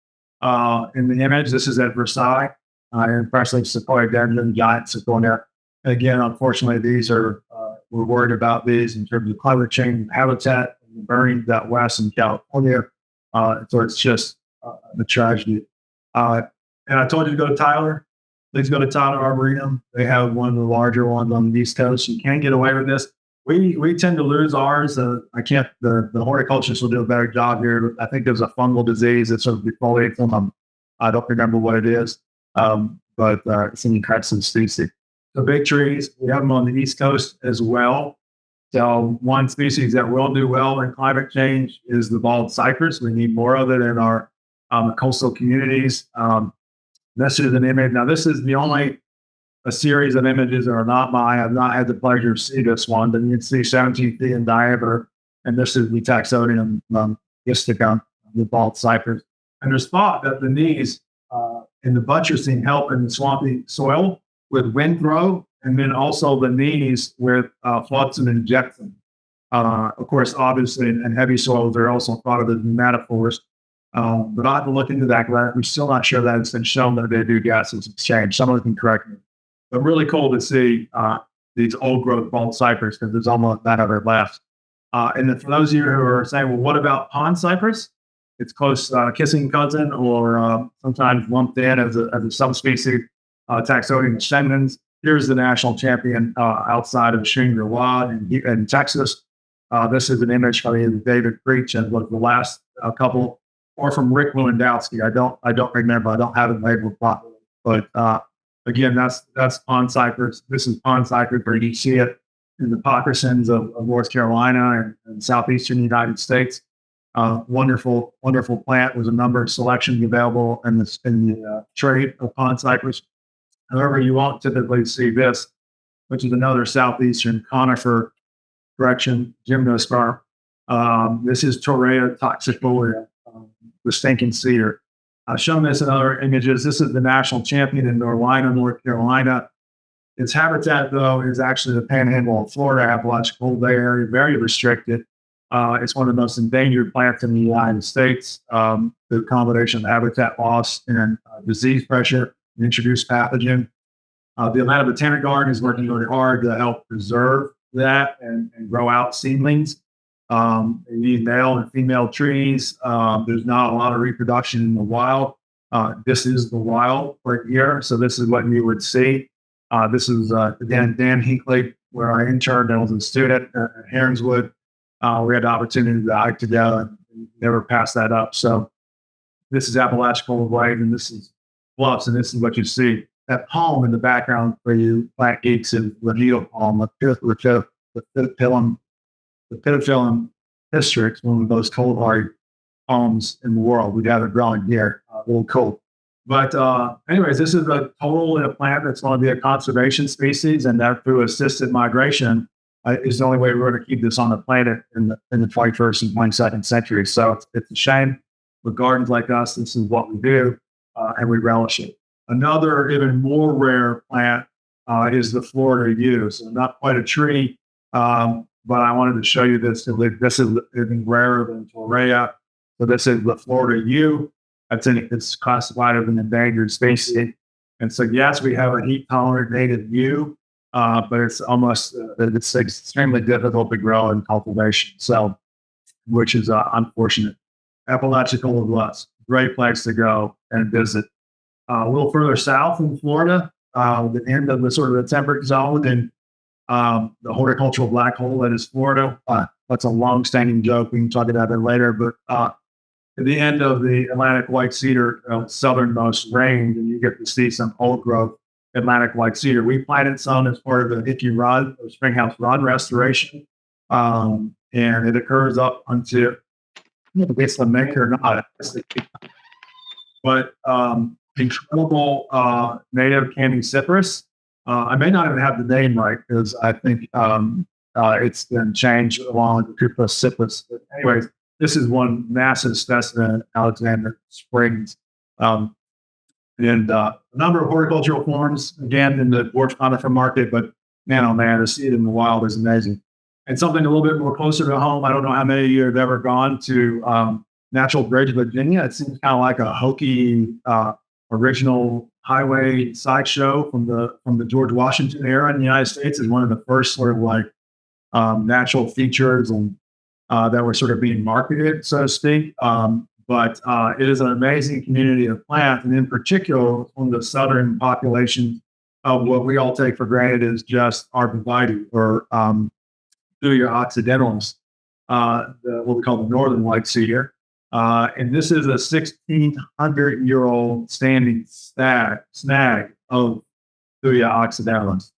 In the image, this is at Versailles, and freshly sequoia dendron, giant sequoia. And again, unfortunately, these are, we're worried about these in terms of climate change and habitat and burning out west in California. So it's just a tragedy. And I told you to go to Tyler. Please go to Tyler Arboretum. They have one of the larger ones on the East Coast. You can get away with this. We tend to lose ours. I can't. The horticulturists will do a better job here. I think there's a fungal disease that sort of defoliates them. I don't remember what it is, but it's an incredible species. The big trees, we have them on the East Coast as well. So one species that will do well in climate change is the bald cypress. We need more of it in our coastal communities. This is an image. Now, this is the only a series of images that are not mine. I've not had the pleasure to see this one, but you can see 17 feet in diameter. And this is the Taxodium isticum, the bald cypress. And there's thought that the knees and the buttressing help in the swampy soil with windrow, and then also the knees with flotsam and jetsam. Of course, obviously, in heavy soils, they're also thought of as metaphors. But I have to look into that because I'm still not sure that it's been shown that they do gases exchange. Someone can correct me. But really cool to see these old growth bald cypress because there's almost none of it left. And then for those of you who are saying, well, what about pond cypress? It's close kissing cousin or sometimes lumped in as a subspecies, Taxodium ascendens. Here's the national champion outside of Shangri-La in Texas. This is an image from either David Creech and was the last couple, or from Rick Lewandowski. I don't remember. I don't have it labeled properly. But again, that's pond cypress. This is pond cypress where you see it in the Pockersons of North Carolina and southeastern United States. Wonderful plant. There's a number of selections available in the trade of pond cypress. However, you won't typically see this, which is another southeastern conifer correction, gymnosperm. This is Torreya toxifolia, the stinking cedar. I've shown this in other images. This is the national champion in Norlina, North Carolina. Its habitat, though, is actually the panhandle of Florida, Appalachian Bay area, very restricted. It's one of the most endangered plants in the United States. The combination of habitat loss and disease pressure, introduced pathogen. The Atlanta Botanic Garden is working really hard to help preserve that and grow out seedlings. They need male and female trees. There's not a lot of reproduction in the wild. This is the wild right here. So this is what you would see. This is, again, Dan Hinkley, where I interned and was a student at Heronswood. We had the opportunity to hike together and never pass that up. So this is Appalachian Bay, and this is bluffs, and this is what you see. that palm in the background where you plant geeks is the needle palm, the Pitophyllum hystrix, one of the most cold-hearted palms in the world. We have it growing here, a little cold. But anyways, this is a total plant that's going to be a conservation species, and that through assisted migration is the only way we're going to keep this on the planet in the 21st and 22nd century. So it's a shame with gardens like us. This is what we do, and we relish it. Another even more rare plant is the Florida yew. So not quite a tree, but I wanted to show you this. This is even rarer than Torreya. So this is the Florida yew. It's classified as an endangered species. And so, yes, we have a heat-tolerant native yew, but it's extremely difficult to grow in cultivation. So, which is unfortunate. Apalachicola is less. Great place to go and visit. A little further south in Florida, the end of the sort of the temperate zone, and the horticultural black hole that is Florida. That's a long-standing joke. We can talk about it later. But at the end of the Atlantic white cedar, southernmost range, and you get to see some old growth Atlantic white cedar. We planted some as part of the Hickey Rod, or Springhouse Rod restoration, and it occurs up until it's the make or not. But incredible native candy cypress. I may not even have the name right because I think it's been changed along with the Cupus cypress. But anyways, this is one massive specimen in Alexander Springs. And a number of horticultural forms, again, in the dwarf conifer market, but man, oh man, to see it in the wild is amazing. And something a little bit more closer to home, I don't know how many of you have ever gone to Natural Bridge, Virginia. It seems kind of like a hokey original highway sideshow from the George Washington era in the United States. Is one of the first sort of like natural features and that were sort of being marketed, so to speak. But it is an amazing community of plants, and in particular, on the southern population of what we all take for granted is just arborvitae or Thuja occidentalis, what we call the northern white cedar. And this is a 1,600-year-old standing snag of Thuja occidentalis.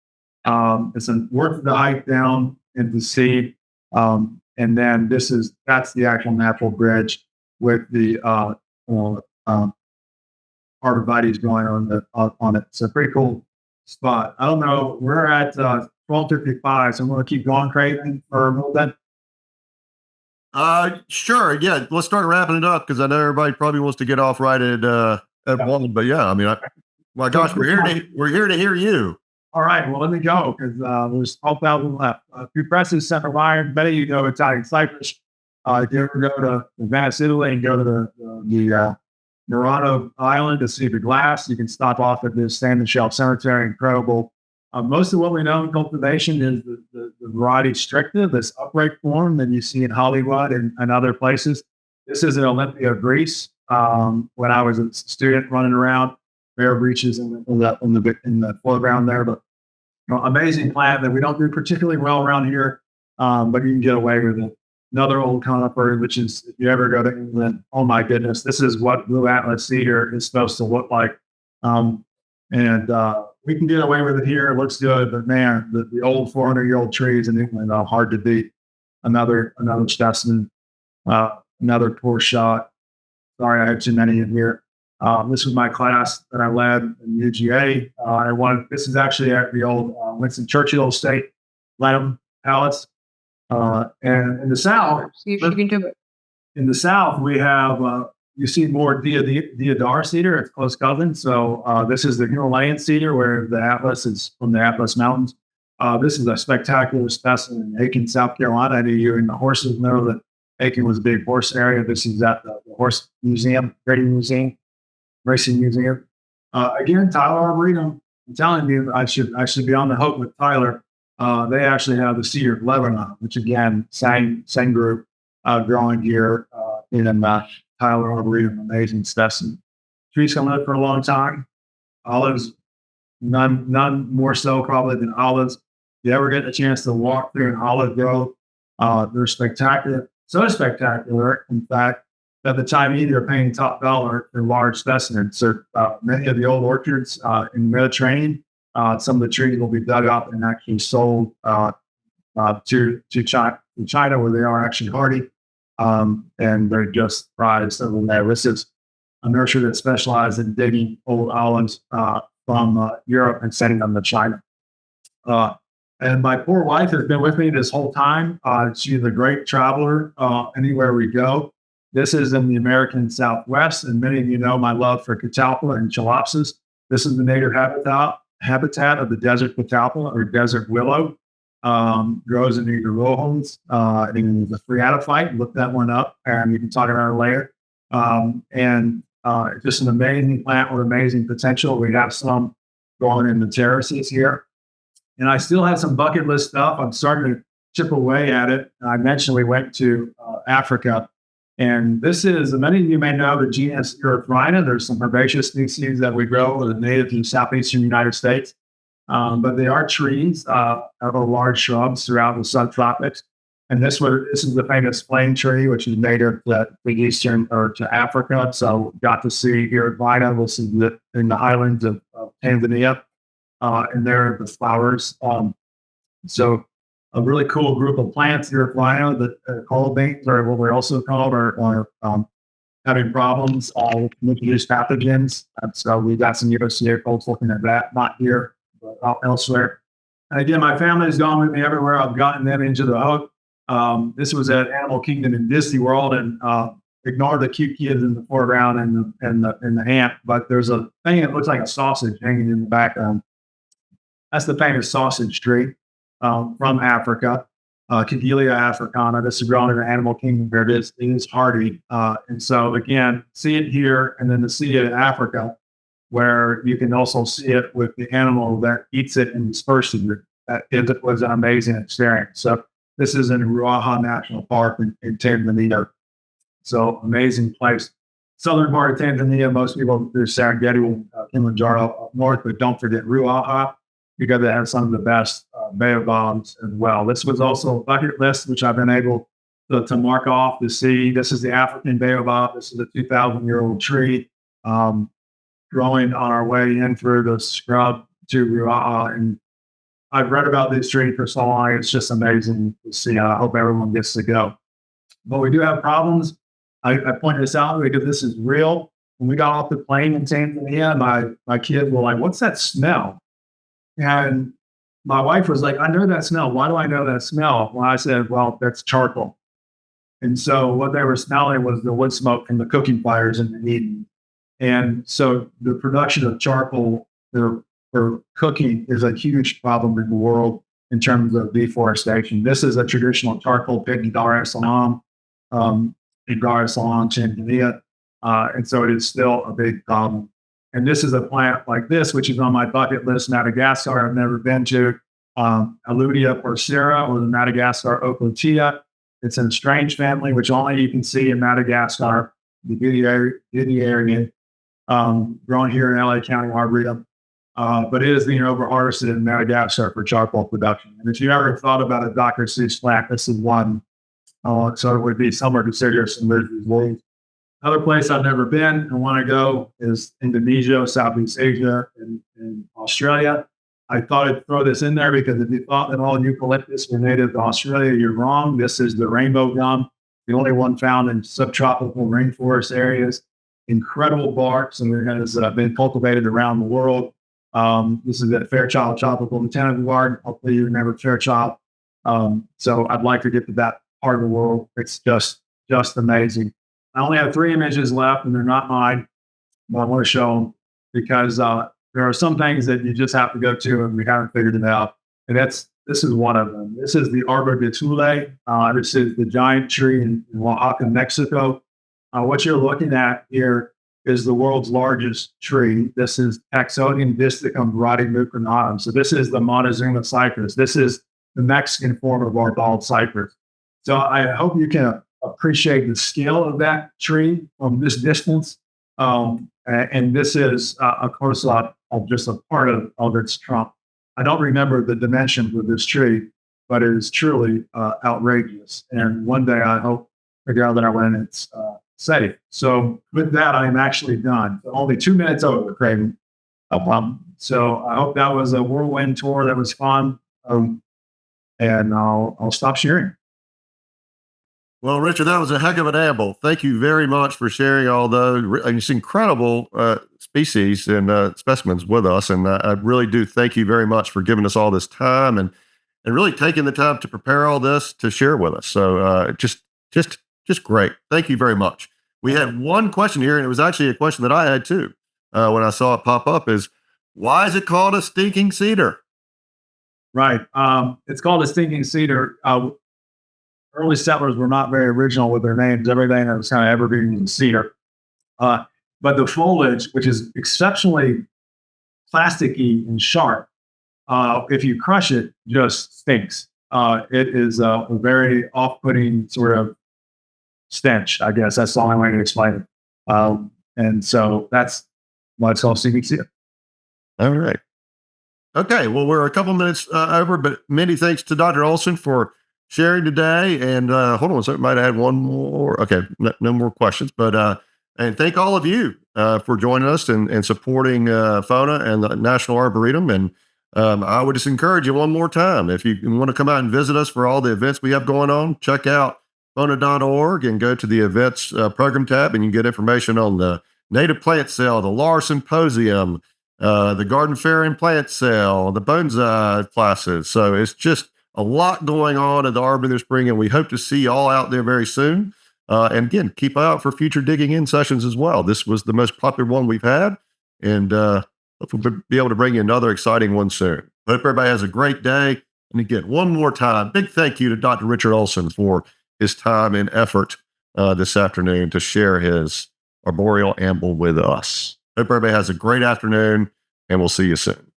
It's worth the hike down and to see. And then that's the actual natural bridge with the arborvitae growing on it. It's a pretty cool spot. I don't know. We're at 12:55, so I'm going to keep going, Craven, for a little bit. Sure. Yeah, let's start wrapping it up because I know everybody probably wants to get off right at one. But yeah, I mean, my gosh, we're here to hear you. All right, well, let me go because there's 12,000 left. Cupressus center iron, many of you know Italian cypress. If you ever go to Venice, Italy, and go to the Murano Island to see the glass, you can stop off at this Sand and Shelf Cemetery. Incredible. Most of what we know in cultivation is the variety stricta, this upright form that you see in Hollywood and other places. This is in Olympia, Greece. When I was a student running around, bare breaches in the foreground there, but amazing plant that we don't do particularly well around here, but you can get away with it. Another old conifer, which is, if you ever go to England, oh my goodness, this is what blue atlas cedar is supposed to look like. And we can get away with it here. It looks good, but man, the old 400-year-old trees in England are hard to beat. Another specimen, another poor shot. Sorry, I had too many in here. This was my class that I led in UGA. This is actually at the old Winston Churchill Estate, Lanham Palace. And in the south, in the south, we have you see more deodar cedar. It's close cousin. So this is the Himalayan cedar, where the Atlas is from the Atlas Mountains. This is a spectacular specimen in Aiken, South Carolina. I know you're in the horses know that Aiken was a big horse area. This is at the Horse Museum, Racing Museum. Again, Tyler Arboretum. I'm telling you, I should be on the hook with Tyler. They actually have the cedar of Lebanon, which again, same group growing here in Tyler Arboretum. Amazing specimen. Trees can live for a long time. Olives, none more so probably than olives. If you ever get a chance to walk through an olive grove, they're spectacular. So spectacular, in fact, that the Chinese are paying top dollar for large specimens. So many of the old orchards in the Mediterranean, some of the trees will be dug up and actually sold to China, where they are actually hardy, and they're just prized over there. This is a nursery that specializes in digging old olives from Europe and sending them to China. And my poor wife has been with me this whole time. She's a great traveler anywhere we go. This is in the American Southwest, and many of you know my love for catalpa and chalopsis. This is the native habitat of the desert catalpa or desert willow. Grows in either lowlands, in the phreatophyte. Look that one up, and you can talk about it later. And just an amazing plant with amazing potential. We have some growing in the terraces here. And I still have some bucket list stuff. I'm starting to chip away at it. I mentioned we went to Africa. And this is, many of you may know the genus Erythrina. There's some herbaceous species that we grow that are native to the southeastern United States. But they are trees, other large shrubs throughout the subtropics. And this is the famous flame tree, which is native to the eastern or to Africa. So got to see Erythrina. We'll see it in the highlands of Tanzania. And there are the flowers. So a really cool group of plants, Erythrina, that cold beans, or what we're also called, are having problems with introduced pathogens. And so we got some USDA folks looking at that, not here, but out elsewhere. And again, my family has gone with me everywhere. I've gotten them into the hook. This was at Animal Kingdom in Disney World, and ignore the cute kids in the foreground and the ant. But there's a thing that looks like a sausage hanging in the background. That's the famous sausage tree from Africa, Camellia africana. This is grown in the Animal Kingdom where it is hardy. And so again, see it here, and then to see it in Africa, where you can also see it with the animal that eats it and disperses it. It was an amazing experience. So this is in Ruaha National Park in Tanzania. So amazing place. Southern part of Tanzania, most people do Serengeti and Kilimanjaro up north, but don't forget Ruaha, because they have some of the best baobabs as well. This was also a bucket list, which I've been able to mark off to see. This is the African baobab. This is a 2,000-year-old tree growing on our way in through the scrub to Ruaha. And I've read about this tree for so long. It's just amazing to see. I hope everyone gets to go. But we do have problems. I point this out because this is real. When we got off the plane in Tanzania, my kids were like, "What's that smell?" And my wife was like, "I know that smell. Why do I know that smell?" Well, I said, "Well, that's charcoal." And so what they were smelling was the wood smoke from the cooking fires in Eden. And so the production of charcoal for cooking is a huge problem in the world in terms of deforestation. This is a traditional charcoal pit in Dar es Salaam, Tanzania. And so it is still a big problem. And this is a plant like this, which is on my bucket list, Madagascar, I've never been to. Alludia porcera, or the Madagascar ocotea. It's in a strange family, which only you can see in Madagascar, the Gidearian, grown here in LA County Arboretum. But it is being over-harvested in Madagascar for charcoal production. And if you ever thought about a Dr. Seuss plant, this is one. So it would be somewhere considered some leaves. Another place I've never been and want to go is Indonesia, Southeast Asia, and Australia. I thought I'd throw this in there because if you thought that all eucalyptus were native to Australia, you're wrong. This is the rainbow gum, the only one found in subtropical rainforest areas. Incredible barks, and it has been cultivated around the world. This is at Fairchild Tropical Botanical Garden. Hopefully you remember Fairchild. So I'd like to get to that part of the world. It's just amazing. I only have 3 images left, and they're not mine, but I want to show them because there are some things that you just have to go to, and we haven't figured it out. And this is one of them. This is the Arboreal. This is the giant tree in Oaxaca, Mexico. What you're looking at here is the world's largest tree. This is Taxodium visticum radimucranatum. So this is the Montezuma cypress. This is the Mexican form of our bald cypress. So I hope you can appreciate the scale of that tree from this distance. And this is, of course, just a part of its trunk. I don't remember the dimensions of this tree, but it is truly outrageous. And one day I hope, together when it's safe. So with that, I'm actually done. Only 2 minutes over, Craig. So I hope that was a whirlwind tour. That was fun. And I'll stop sharing. Well, Richard, that was a heck of an amble. Thank you very much for sharing all those incredible species and specimens with us. And I really do thank you very much for giving us all this time and really taking the time to prepare all this to share with us. So just great. Thank you very much. We had one question here, and it was actually a question that I had too when I saw it pop up: is why is it called a stinking cedar? Right. It's called a stinking cedar. Early settlers were not very original with their names. Everything that was kind of evergreen was cedar. But the foliage, which is exceptionally plasticky and sharp, if you crush it, just stinks. It is a very off-putting sort of stench, I guess. That's the only way to explain it. And so that's why it's called stinking cedar. All right. Okay. Well, we're a couple minutes over, but many thanks to Dr. Olsen for sharing today. And hold on, so I might add one more. Okay, no more questions. But and thank all of you for joining us and supporting FONA and the National Arboretum. And I would just encourage you one more time, if you want to come out and visit us for all the events we have going on, check out FONA.org and go to the events program tab, and you can get information on the native plant sale, the Lar Symposium, the Garden Fair and Plant Sale, the bonsai classes. So it's just a lot going on at the Arboretum this spring, and we hope to see you all out there very soon. And again, keep out for future digging in sessions as well. This was the most popular one we've had, and hopefully we'll be able to bring you another exciting one soon. Hope everybody has a great day. And again, one more time, big thank you to Dr. Richard Olsen for his time and effort this afternoon to share his arboreal amble with us. Hope everybody has a great afternoon, and we'll see you soon.